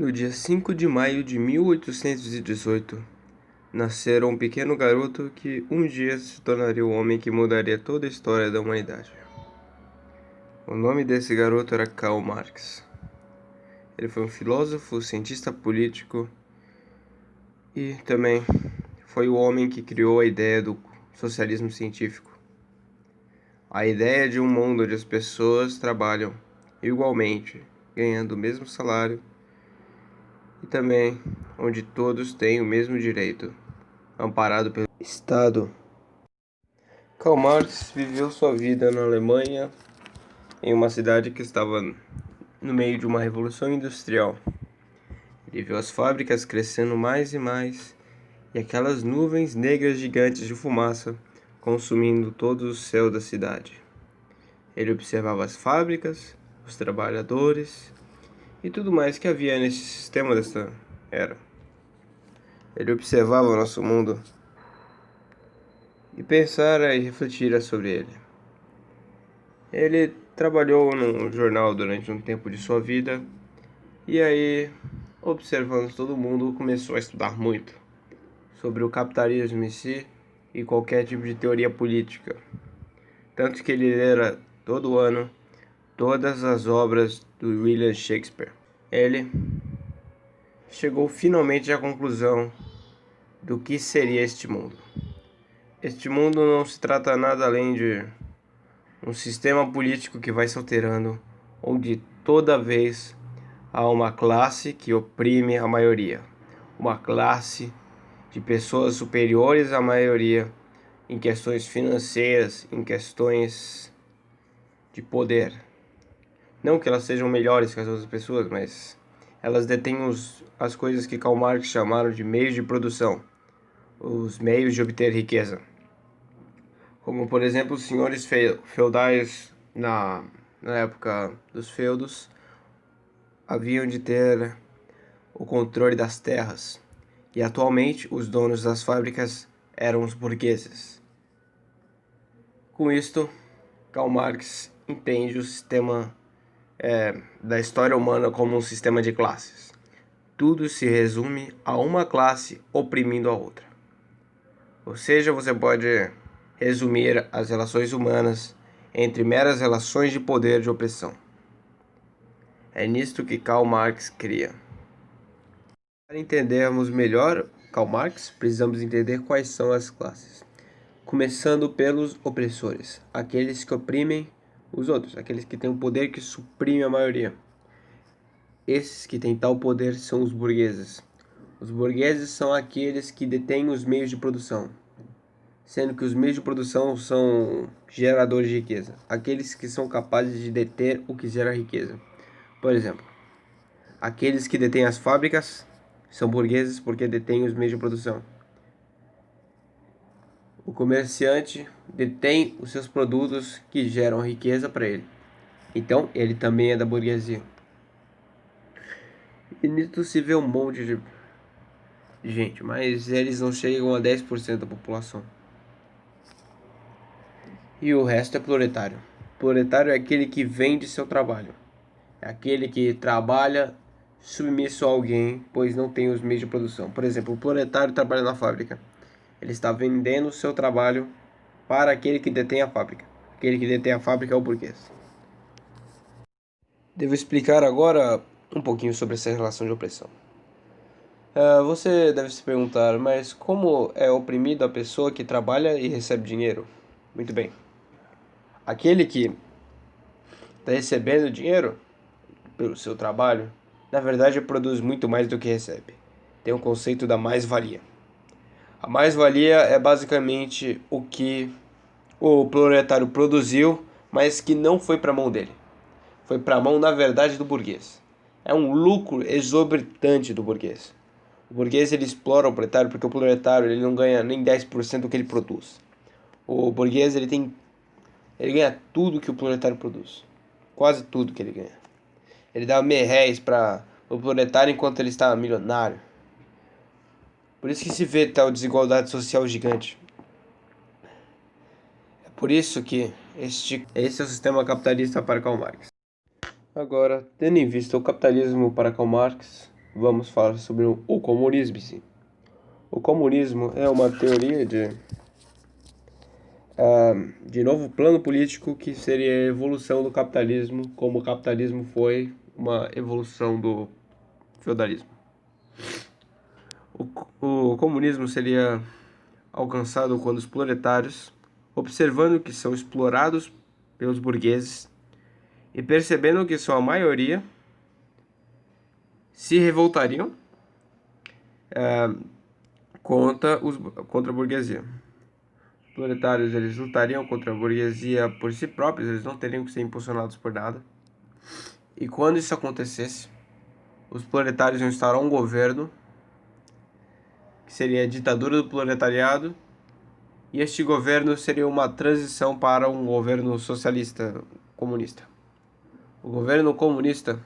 No dia 5 de maio de 1818, nascera um pequeno garoto que um dia se tornaria o homem que mudaria toda a história da humanidade. O nome desse garoto era Karl Marx. Ele foi um filósofo, cientista político e também foi o homem que criou a ideia do socialismo científico. A ideia de um mundo onde as pessoas trabalham igualmente, ganhando o mesmo salário, e também onde todos têm o mesmo direito, amparado pelo Estado. Karl Marx viveu sua vida na Alemanha, em uma cidade que estava no meio de uma revolução industrial. Ele viu as fábricas crescendo mais e mais, e aquelas nuvens negras gigantes de fumaça consumindo todo o céu da cidade. Ele observava as fábricas, os trabalhadores e tudo mais que havia nesse sistema desta era. Ele observava o nosso mundo e pensara e refletira sobre ele. Ele trabalhou num jornal durante um tempo de sua vida e aí, observando todo mundo, começou a estudar muito sobre o capitalismo em si e qualquer tipo de teoria política. Tanto que ele lera todo ano todas as obras do William Shakespeare. Ele chegou finalmente à conclusão do que seria este mundo. Este mundo não se trata nada além de um sistema político que vai se alterando, onde toda vez há uma classe que oprime a maioria, uma classe de pessoas superiores à maioria em questões financeiras, em questões de poder. Não que elas sejam melhores que as outras pessoas, mas elas detêm as coisas que Karl Marx chamaram de meios de produção, os meios de obter riqueza. Como, por exemplo, os senhores feudais na época dos feudos haviam de ter o controle das terras, e atualmente os donos das fábricas eram os burgueses. Com isto, Karl Marx entende o sistema da história humana como um sistema de classes. Tudo se resume a uma classe oprimindo a outra. Ou seja, você pode resumir as relações humanas entre meras relações de poder e de opressão. É nisto que Karl Marx cria. Para entendermos melhor Karl Marx, precisamos entender quais são as classes. Começando pelos opressores, aqueles que oprimem os outros, aqueles que têm o poder que suprime a maioria. Esses que têm tal poder são os burgueses. Os burgueses são aqueles que detêm os meios de produção, sendo que os meios de produção são geradores de riqueza, aqueles que são capazes de deter o que gera riqueza. Por exemplo, aqueles que detêm as fábricas são burgueses porque detêm os meios de produção. O comerciante detém os seus produtos que geram riqueza para ele. Então, ele também é da burguesia. E nisso se vê um monte de gente, mas eles não chegam a 10% da população. E o resto é proletário. Proletário é aquele que vende seu trabalho. É aquele que trabalha submisso a alguém, pois não tem os meios de produção. Por exemplo, o proletário trabalha na fábrica. Ele está vendendo o seu trabalho para aquele que detém a fábrica. Aquele que detém a fábrica é o burguês. Devo explicar agora um pouquinho sobre essa relação de opressão. Você deve se perguntar, mas como é oprimido a pessoa que trabalha e recebe dinheiro? Muito bem. Aquele que está recebendo dinheiro pelo seu trabalho, na verdade produz muito mais do que recebe. Tem o conceito da mais-valia. A mais-valia é basicamente o que o proletário produziu, mas que não foi para a mão dele. Foi para a mão, na verdade, do burguês. É um lucro exorbitante do burguês. O burguês ele explora o proletário porque o proletário ele não ganha nem 10% do que ele produz. O burguês ele ganha tudo que o proletário produz. Quase tudo que ele ganha. Ele dá merréis para o proletário enquanto ele está milionário. Por isso que se vê tal desigualdade social gigante. É por isso que esse é o sistema capitalista para Karl Marx. Agora, tendo em vista o capitalismo para Karl Marx, vamos falar sobre o comunismo em si. O comunismo é uma teoria de novo plano político que seria a evolução do capitalismo, como o capitalismo foi uma evolução do feudalismo. O comunismo seria alcançado quando os proletários, observando que são explorados pelos burgueses e percebendo que são a maioria, se revoltariam contra a burguesia. Os proletários eles lutariam contra a burguesia por si próprios, eles não teriam que ser impulsionados por nada. E quando isso acontecesse, os proletários iam instaurar um governo que seria a ditadura do proletariado, e este governo seria uma transição para um governo socialista comunista. O governo comunista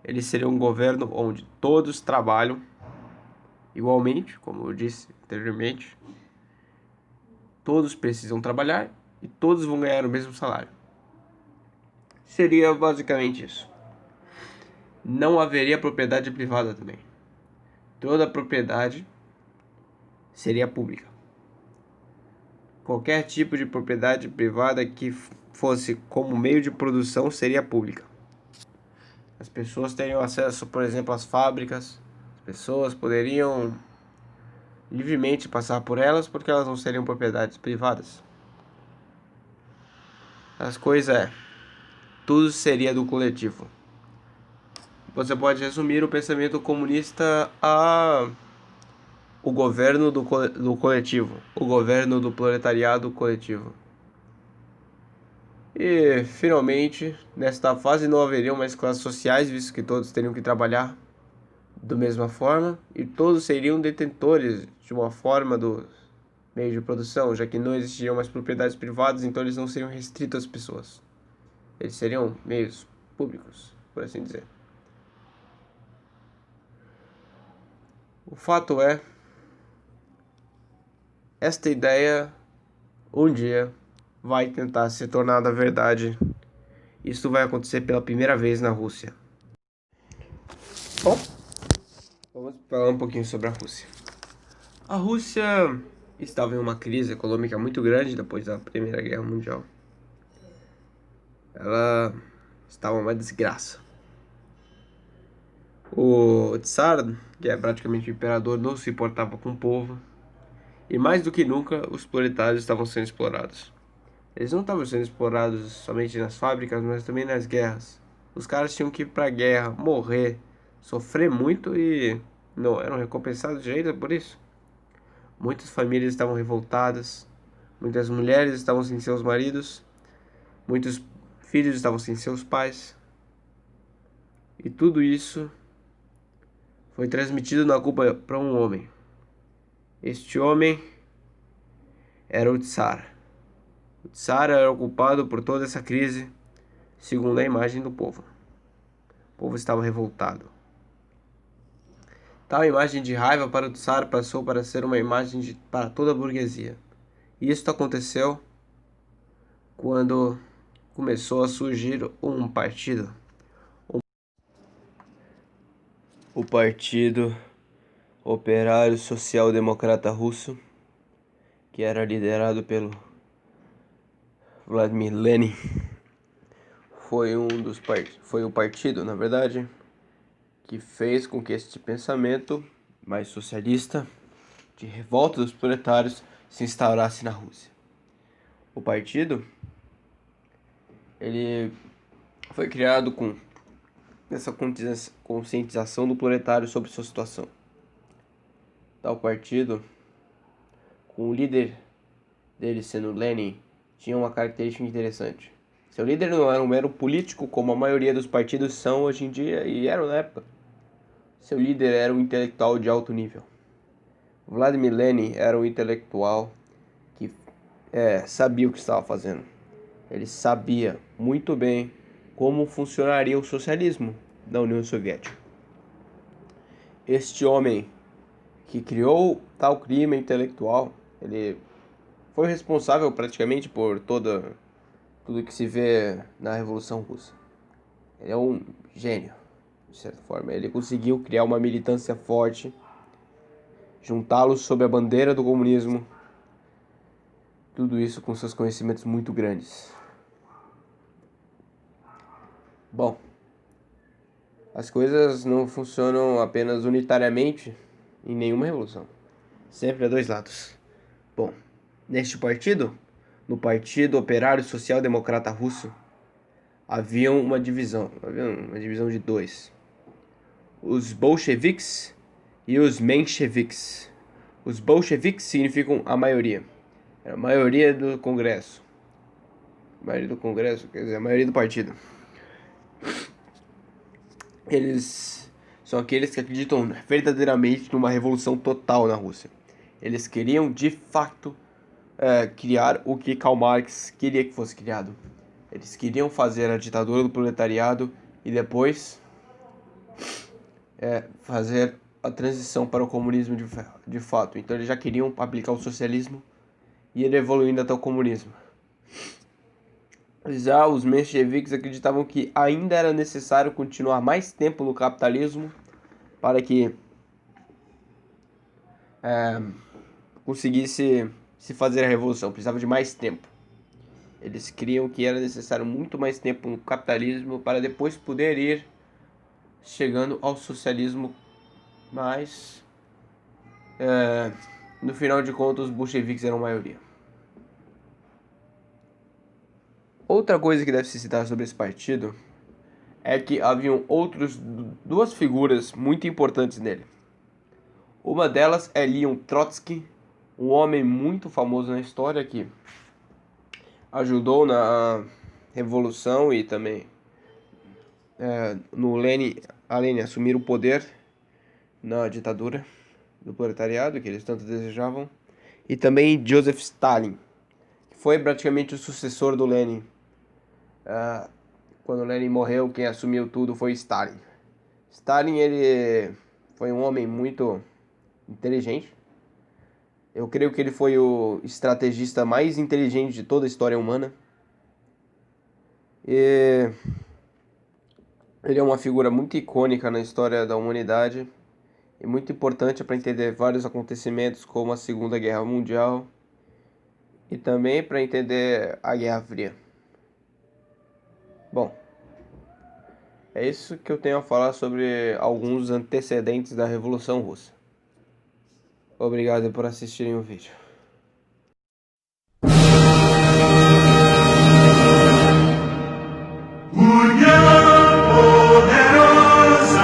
ele seria um governo onde todos trabalham igualmente, como eu disse anteriormente. Todos precisam trabalhar e todos vão ganhar o mesmo salário. Seria basicamente isso. Não haveria propriedade privada também. Toda a propriedade seria pública. Qualquer tipo de propriedade privada que fosse como meio de produção seria pública. As pessoas teriam acesso, por exemplo, às fábricas. As pessoas poderiam livremente passar por elas porque elas não seriam propriedades privadas. As coisas tudo seria do coletivo. Você pode resumir o pensamento comunista a o governo do coletivo, o governo do proletariado coletivo. E, finalmente, nesta fase não haveriam mais classes sociais, visto que todos teriam que trabalhar da mesma forma e todos seriam detentores de uma forma do meio de produção, já que não existiam mais propriedades privadas, então eles não seriam restritos às pessoas. Eles seriam meios públicos, por assim dizer. O fato é, esta ideia um dia vai tentar se tornar da verdade. Isso vai acontecer pela primeira vez na Rússia. Bom, vamos falar um pouquinho sobre a Rússia. A Rússia estava em uma crise econômica muito grande depois da Primeira Guerra Mundial. Ela estava uma desgraça. O Tsar, que é praticamente o imperador, não se importava com o povo. E mais do que nunca, os proletários estavam sendo explorados. Eles não estavam sendo explorados somente nas fábricas, mas também nas guerras. Os caras tinham que ir pra guerra, morrer, sofrer muito e não eram recompensados de jeito por isso. Muitas famílias estavam revoltadas, muitas mulheres estavam sem seus maridos, muitos filhos estavam sem seus pais. E tudo isso foi transmitido na culpa para um homem. Este homem era o Tsar. O Tsar era o culpado por toda essa crise, segundo a imagem do povo. O povo estava revoltado. Tal imagem de raiva para o Tsar passou para ser uma imagem para toda a burguesia. E isso aconteceu quando começou a surgir um partido. O Partido Operário Social Democrata Russo, que era liderado pelo Vladimir Lenin. Foi o partido, na verdade, que fez com que este pensamento mais socialista de revolta dos proletários se instaurasse na Rússia. O partido ele foi criado com essa conscientização do proletário sobre sua situação. Tal partido, com o líder dele sendo Lenin, tinha uma característica interessante. Seu líder não era um mero político como a maioria dos partidos são hoje em dia e eram na época. Seu líder era um intelectual de alto nível. Vladimir Lenin era um intelectual que sabia o que estava fazendo. Ele sabia muito bem como funcionaria o socialismo da União Soviética. Este homem que criou tal crime intelectual, ele foi responsável praticamente por tudo que se vê na Revolução Russa. Ele é um gênio. de certa forma. Ele conseguiu criar uma militância forte, juntá-los sob a bandeira do comunismo, tudo isso com seus conhecimentos muito grandes. Bom, as coisas não funcionam apenas unitariamente em nenhuma revolução. Sempre há dois lados. Bom, neste partido, no Partido Operário Social Democrata Russo, havia uma divisão de dois. Os bolcheviques e os mencheviques. Os bolcheviques significam a maioria. Era a maioria do Congresso. A maioria do Congresso, quer dizer, a maioria do partido. Eles são aqueles que acreditam verdadeiramente numa revolução total na Rússia. Eles queriam, de fato, criar o que Karl Marx queria que fosse criado. Eles queriam fazer a ditadura do proletariado e depois fazer a transição para o comunismo de fato. Então eles já queriam aplicar o socialismo e ir evoluindo até o comunismo. Já os mencheviques acreditavam que ainda era necessário continuar mais tempo no capitalismo para que conseguisse se fazer a revolução. Precisava de mais tempo. Eles criam que era necessário muito mais tempo no capitalismo para depois poder ir chegando ao socialismo, mas no final de contas os bolcheviques eram a maioria. Outra coisa que deve se citar sobre esse partido é que haviam duas figuras muito importantes nele. Uma delas é Leon Trotsky, um homem muito famoso na história que ajudou na revolução e também no a Lenin assumir o poder na ditadura do proletariado que eles tanto desejavam, e também Joseph Stalin, que foi praticamente o sucessor do Lenin. Quando Lenin morreu, quem assumiu tudo foi Stalin. Stalin, ele foi um homem muito inteligente. Eu creio que ele foi o estrategista mais inteligente de toda a história humana. E ele é uma figura muito icônica na história da humanidade e muito importante para entender vários acontecimentos como a Segunda Guerra Mundial e também para entender a Guerra Fria. Bom, é isso que eu tenho a falar sobre alguns antecedentes da Revolução Russa. Obrigado por assistirem o vídeo. União poderosa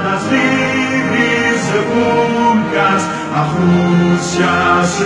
das livres repúblicas, a Rússia se